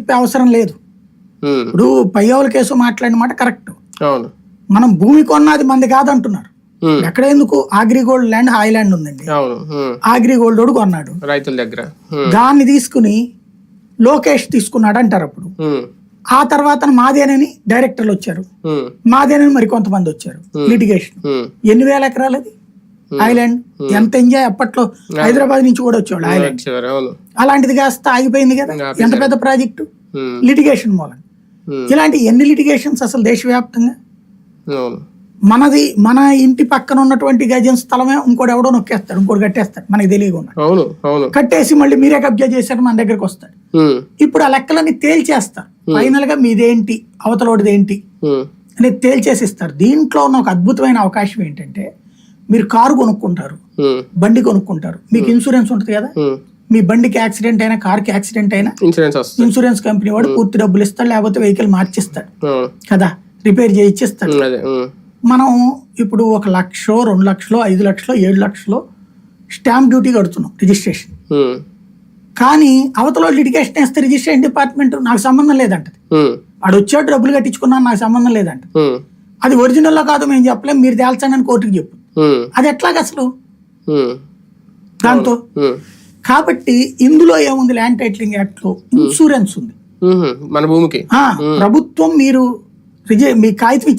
చెప్పే అవసరం లేదు. ఇప్పుడు పయ్యవుల కేసు మాట్లాడిన మాట కరెక్ట్. అవును. మనం భూమి కొన్నది మంది కాదంటున్నారు. ఎక్కడ ఎందుకు అగ్రిగోల్డ్ ల్యాండ్ హాయ్లాండ్ ఉందండి. అగ్రిగోల్డ్ వాడు కొన్నాడు రైతుల దగ్గర. దాన్ని తీసుకుని లోకేష్ తీసుకున్నాడు అంటారు. అప్పుడు ఆ తర్వాత మాదేనని డైరెక్టర్లు వచ్చారు, మాదేనని మరి కొంతమంది వచ్చారు. లిటిగేషన్ 8,000 ఎకరాలది ఐలాండ్. ఎంత ఎంజాయ్ అప్పట్లో. హైదరాబాద్ నుంచి కూడా వచ్చేవాడు ఐలాండ్. అలాంటిది కాస్త ఆగిపోయింది కదా. ఎంత పెద్ద ప్రాజెక్టు లిటిగేషన్ మూలం. ఇలాంటి ఎన్ని లిటిగేషన్స్ అసలు దేశవ్యాప్తంగా. మన ఇంటి పక్కన ఉన్నటువంటి గజం స్థలమే ఇంకోటి ఎవడో నొక్కేస్తాడు, ఇంకోటి కట్టేస్తాడు మనకి తెలియకుండా. కట్టేసి మళ్ళీ మీరే కబ్జా చేశారు మన దగ్గరకు వస్తాడు. ఇప్పుడు ఆ లెక్కలన్నీ తేల్చేస్తారు. ఫైనల్ గా మీదేంటి అవతలోడిదేంటి అనేది తేల్చేసిస్తారు. దీంట్లో ఉన్న ఒక అద్భుతమైన అవకాశం ఏంటంటే, మీరు కారు కొనుక్కుంటారు, బండి కొనుక్కుంటారు, మీకు ఇన్సూరెన్స్ ఉంటుంది కదా. మీ బండికి యాక్సిడెంట్ అయినా కార్కి యాక్సిడెంట్ అయినా ఇన్సూరెన్స్ కంపెనీ వాడు పూర్తి డబ్బులు ఇస్తాడు, లేకపోతే వెహికల్ మార్చిస్తాడు కదా, రిపేర్ చేయిచ్చిస్తాడు. మనం ఇప్పుడు 1 లక్ష, 2 లక్షలు, 5 లక్షలు, 7 లక్షలు స్టాంప్ డ్యూటీ కడుతున్నాం రిజిస్ట్రేషన్. కానీ అవతల లిటిగేషన్ వేస్తే రిజిస్ట్రేషన్ డిపార్ట్మెంట్ నాకు సంబంధం లేదంటది. వాడు వచ్చాడు డబ్బులు కట్టించుకున్నా నాకు సంబంధం లేదంట. అది ఒరిజినల్లో కాదు మేము చెప్పలేం, మీరు తేల్చండి అని కోర్టుకి చెప్పు. అది ఎట్లాగ అసలు దాంతో. కాబట్టి ఇందులో ఏముంది, ల్యాండ్ టైటిలింగ్ యాక్ట్ లో ఇన్సూరెన్స్ ఉంది మన భూమికి. ప్రభుత్వం మీరు మీ కాగితం